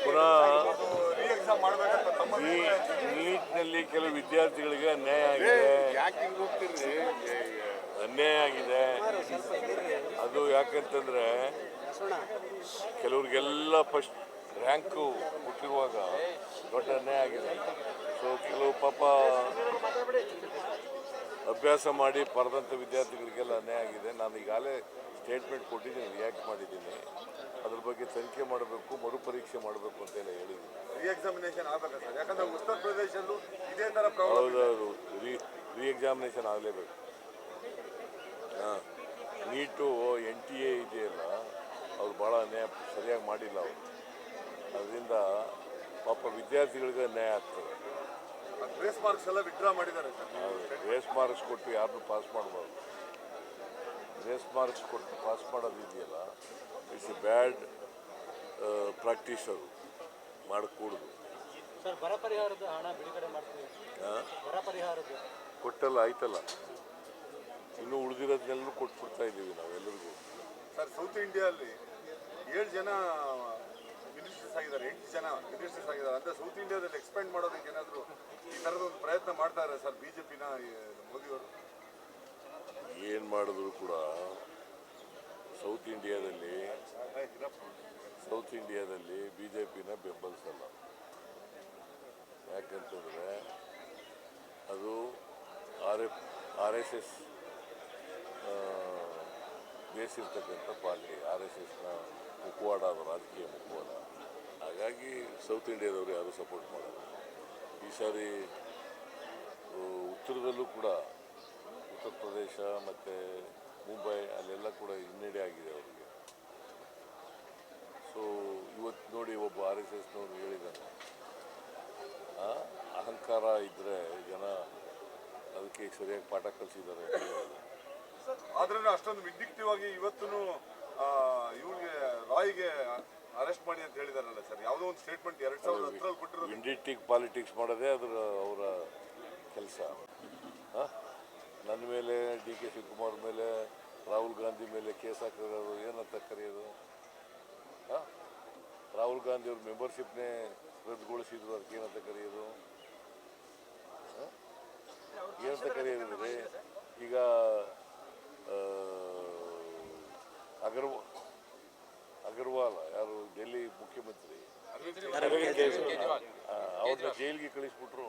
ಪುನಃ ನೀಟ್ನಲ್ಲಿ ಕೆಲವು ವಿದ್ಯಾರ್ಥಿಗಳಿಗೆ ಅನ್ಯಾಯ ಆಗಿದೆ. ಅದು ಯಾಕಂತಂದ್ರೆ ಕೆಲವ್ರಿಗೆಲ್ಲ ಫಸ್ಟ್ ರ್ಯಾಂಕು ಕೊಟ್ಟಿರುವಾಗ ದೊಡ್ಡ ಅನ್ಯಾಯ ಆಗಿದೆ. ಸೊ ಕೆಲವು ಪಾಪ ಅಭ್ಯಾಸ ಮಾಡಿ ಪಡೆದಂಥ ವಿದ್ಯಾರ್ಥಿಗಳಿಗೆಲ್ಲ ಅನ್ಯಾಯ ಆಗಿದೆ. ನಾನು ಈಗಾಗಲೇ ಸ್ಟೇಟ್ಮೆಂಟ್ ಕೊಟ್ಟಿದ್ದೀನಿ, ರಿಯಾಕ್ಟ್ ಮಾಡಿದ್ದೀನಿ. ಅದ್ರ ಬಗ್ಗೆ ತನಿಖೆ ಮಾಡಬೇಕು, ಮರುಪರೀಕ್ಷೆ ಮಾಡಬೇಕು ಅಂತೆಲ್ಲ ಹೇಳಿದ್ದೀನಿ. ರಿಎಕ್ಸಾಮಿನೇಷನ್ ಆಗಬೇಕು ಸರ್, ಯಾಕಂದ್ರೆ ಉತ್ತರ ಪ್ರದೇಶದಲ್ಲೂ ಇದೇ ಥರ ಹೌದೌದು, ರಿಎಕ್ಸಾಮಿನೇಷನ್ ಆಗಲೇಬೇಕು. ಹಾಂ, ನೀಟು NTA ಇದೆಯಲ್ಲ, ಅವ್ರು ಭಾಳ ಅನ್ಯಾಯ ಸರಿಯಾಗಿ ಮಾಡಿಲ್ಲ ಅವರು. ಅದರಿಂದ ಪಾಪ ವಿದ್ಯಾರ್ಥಿಗಳಿಗೆ ಅನ್ಯಾಯ ಆಗ್ತದೆ. ಗ್ರೇಸ್ ಮಾರ್ಕ್ಸ್ ಎಲ್ಲ ವಿಡ್ರಾ ಮಾಡಿದ್ದಾರೆ ಸರ್. ಗ್ರೇಸ್ ಮಾರ್ಕ್ಸ್ ಕೊಟ್ಟು ಯಾರನ್ನೂ ಪಾಸ್ ಮಾಡಬಾರ್ದು. ಗ್ರೇಸ್ ಮಾರ್ಕ್ಸ್ ಕೊಟ್ಟು ಪಾಸ್ ಮಾಡೋದು ಇದೆಯಲ್ಲ, ಇಟ್ಸ್ ಎ ಬ್ಯಾಡ್ ಪ್ರಾಕ್ಟೀಸ್. ಅದು ಮಾಡಕೂಡದು. ಸರ್, ಬರ ಪರಿಹಾರದ ಹಣ ಬಿಡುಗಡೆ ಮಾಡ್ತೀವಿ. ಬರ ಪರಿಹಾರದ ಕೊಟ್ಟಲ್ಲ, ಆಯ್ತಲ್ಲ. ಇನ್ನೂ ಉಳಿದಿರೋದನ್ನೆಲ್ಲರೂ ಕೊಟ್ಬಿಡ್ತಾ ಇದ್ದೀವಿ ನಾವೆಲ್ಲರಿಗೂ. ಸರ್, ಸೌತ್ ಇಂಡಿಯಾದಲ್ಲಿ 7 ಜನ ಮಿನಿಸ್ಟರ್ಸ್ ಆಗಿದ್ದಾರೆ, 8 ಜನ ಮಿನಿಸ್ಟರ್ಸ್ ಆಗಿದ್ದಾರೆ. ಅಂದರೆ ಸೌತ್ ಇಂಡಿಯಾದಲ್ಲಿ ಎಕ್ಸ್ಪೆಂಡ್ ಮಾಡೋದಕ್ಕೆ ಏನಾದರೂ ಈ ಥರದ ಒಂದು ಪ್ರಯತ್ನ ಮಾಡ್ತಾ ಇದ್ದಾರೆ ಸರ್ BJPನ ಮೋದಿಯವರು? ಏನು ಮಾಡಿದ್ರು ಕೂಡ ಸೌತ್ ಇಂಡಿಯಾದಲ್ಲಿ BJPನ ಬೆಂಬಲಿಸಲ್ಲ. ಯಾಕಂತಂದರೆ ಅದು RSS ಬೇಸಿರ್ತಕ್ಕಂಥ ಪಾರ್ಟಿ, RSSನ ಮುಖವಾಡ, ಅದು ರಾಜಕೀಯ ಮುಖವಾಡ. ಹಾಗಾಗಿ ಸೌತ್ ಇಂಡಿಯಾದವರು ಯಾರೂ ಸಪೋರ್ಟ್ ಮಾಡೋದು. ಈ ಸಾರಿ ಉತ್ತರದಲ್ಲೂ ಕೂಡ ಉತ್ತರ ಪ್ರದೇಶ ಮತ್ತು ಮುಂಬೈ ಅಲ್ಲೆಲ್ಲ ಕೂಡ ಹಿನ್ನಡೆ ಆಗಿದೆ ಅವರಿಗೆ. ಸೊ ಇವತ್ತು ನೋಡಿ, ಒಬ್ಬ RSSನವರು ಹೇಳಿದ್ದಾನೆ, ಅಹಂಕಾರ ಇದ್ದರೆ ಜನ ಅದಕ್ಕೆ ಸರಿಯಾಗಿ ಪಾಠ ಕಲಿಸಿದ್ದಾರೆ. ಆದ್ರೂ ಅಷ್ಟೊಂದು ವಿಂಡಿಕ್ಟಿವ್ ಆಗಿ ಇವತ್ತು ಇವ್ರಿಗೆ ರಾಯ್ಗೆ ಅರೆಸ್ಟ್ ಮಾಡಿ ಅಂತ ಹೇಳಿದಾರಲ್ಲ ಸರ್, ಯಾವುದೋ ಒಂದು ಸ್ಟೇಟ್ಮೆಂಟ್ 2010 ಕೊಟ್ಟಿರೋದು. ವಿಂಡಿಕ್ಟಿವ್ ಪಾಲಿಟಿಕ್ಸ್ ಮಾಡೋದೇ ಅವರ ಕೆಲಸ. ನನ್ನ ಮೇಲೆ, DK ಶಿವಕುಮಾರ್ ಮೇಲೆ, ರಾಹುಲ್ ಗಾಂಧಿ ಮೇಲೆ ಕೇಸ್ ಹಾಕಿರೋದು ಏನಂತ ಕರೆಯೋದು? ರಾಹುಲ್ ಗಾಂಧಿ ಅವ್ರ ಮೆಂಬರ್ಶಿಪ್ನೇ ರದ್ದುಗೊಳಿಸಿದ್ರು, ಅದಕ್ಕೆ ಏನಂತ ಕರೆಯೋದು? ಏನಂತ ಕರೆಯೋದಿದ್ರೆ ಈಗ ಅಗರ್ವಾಲ್ ಯಾರು ಡೆಲ್ಲಿ ಮುಖ್ಯಮಂತ್ರಿ, ಅವ್ರನ್ನ ಜೈಲಿಗೆ ಕಳಿಸ್ಬಿಟ್ರು.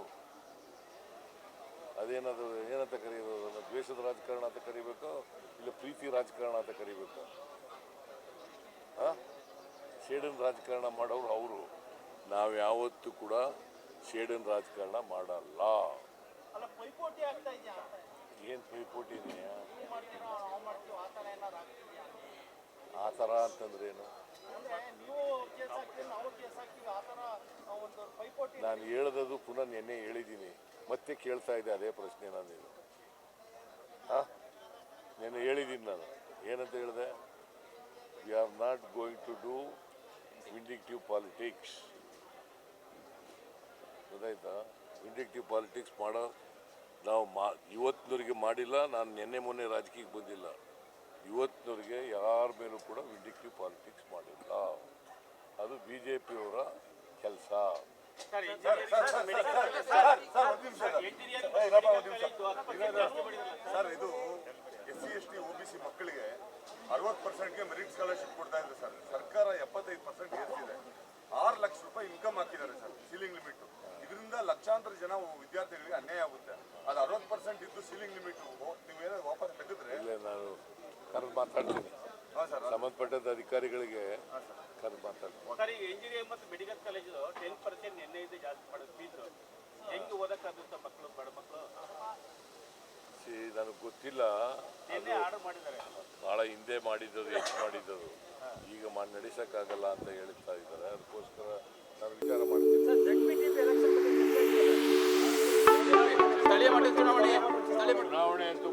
ಅದೇನದು ಏನಂತ ಕರೆಯೋದು? ಅದನ್ನು ದ್ವೇಷದ ರಾಜಕಾರಣ ಅಂತ ಕರಿಬೇಕು, ಇಲ್ಲ ಪ್ರೀತಿ ರಾಜಕಾರಣ ಅಂತ ಕರಿಬೇಕು? ಶೇಡನ್ ರಾಜಕಾರಣ ಮಾಡೋರು ಅವರು. ನಾವು ಯಾವತ್ತೂ ಕೂಡ ಶೇಡನ್ ರಾಜಕಾರಣ ಮಾಡಲ್ಲ. ಏನು ಪೈಪೋಟಿ ಇದೆಯಾ? ಆ ಥರ ಅಂತಂದ್ರೇನು? ನಾನು ಹೇಳ್ದದು ಪುನಃ ನೆನ್ನೆ ಹೇಳಿದ್ದೀನಿ, ಮತ್ತೆ ಕೇಳ್ತಾ ಇದ್ದೆ ಅದೇ ಪ್ರಶ್ನೆ. ನಾನು ನೆನ್ನೆ ಹೇಳಿದ್ದೀನಿ. ನಾನು ಏನಂತ ಹೇಳಿದೆ? We are not going to do vindictive politics. ಗೊತ್ತಾಯ್ತಾ? ವಿಂಡಿಕ್ಟಿವ್ ಪಾಲಿಟಿಕ್ಸ್ ಮಾಡೋ ನಾವು ಇವತ್ತಿನವರೆಗೆ ಮಾಡಿಲ್ಲ. ನಾನು ನೆನ್ನೆ ಮೊನ್ನೆ ರಾಜಕೀಯಕ್ಕೆ ಬಂದಿಲ್ಲ. ಇವತ್ತಿನವರೆಗೆ ಯಾರ ಮೇಲೂ ಕೂಡ ವಿಂಡಿಕ್ಟಿವ್ ಪಾಲಿಟಿಕ್ಸ್ ಮಾಡಿಲ್ಲ. ಅದು BJPಯವರ ಕೆಲಸ. ಸರ್, ಇದು SC ST OBC ಮಕ್ಕಳಿಗೆ 60%ಗೆ ಮೆರಿಟ್ ಸ್ಕಾಲರ್ಶಿಪ್ ಕೊಡ್ತಾ ಇದ್ದಾರೆ ಸರ್. ಸರ್ಕಾರ 75% ಏರಿಸಿದೆ. 6 ಲಕ್ಷ ರೂಪಾಯಿ ಇನ್ಕಮ್ ಹಾಕಿದ್ದಾರೆ ಸರ್, ಸೀಲಿಂಗ್ ಲಿಮಿಟ್. ಇದರಿಂದ ಲಕ್ಷಾಂತರ ಜನ ವಿದ್ಯಾರ್ಥಿಗಳಿಗೆ ಅನ್ಯಾಯ ಆಗುತ್ತೆ. ಅದು 60% ಇದ್ದು ಸೀಲಿಂಗ್ ಲಿಮಿಟ್ ನೀವೇನಾದ್ರು ವಾಪಸ್ ತೆಗೆದ್ರೆ ಇಲ್ಲ, ನಾನು ಕರೆದು ಮಾತಾಡ್ತೀನಿ. ಸಂಬಂಧಪಟ್ಟಂತ ಅಧಿಕಾರಿಗಳಿಗೆ ಕರೆದು ಮಾತಾಡ್ತೀನಿ. ಸರ್, ಈಗ ಇಂಜಿನಿಯರಿಂಗ್ ಮತ್ತು ಮೆಡಿಕಲ್ ಕಾಲೇಜು 10% ನಿನ್ನೆಯಿಂದ ಜಾಸ್ತಿ ಮಾಡೋದು ಫೀಸು. ಹೆಂಗೆ ಓದಕ್ಕಾಗುತ್ತೆ ಮಕ್ಕಳು, ಬಡ ಮಕ್ಕಳು? ನನಗೆ ಗೊತ್ತಿಲ್ಲ. ಆರ್ಡರ್ ಮಾಡಿದ್ದಾರೆ, ಭಾಳ ಹಿಂದೆ ಮಾಡಿದ್ದದು, ಹೆಚ್ಚು ಮಾಡಿದ್ದದು. ಈಗ ನಡೆಸೋಕ್ಕಾಗಲ್ಲ ಅಂತ ಹೇಳ್ತಾ ಇದ್ದಾರೆ. ಅದಕ್ಕೋಸ್ಕರ ನಾನು ವಿಚಾರ ಮಾಡ್ತೀನಿ. ಸ್ಥಳೀಯ ಮಟ್ಟದ ಚುನಾವಣೆ ಅಂತೂ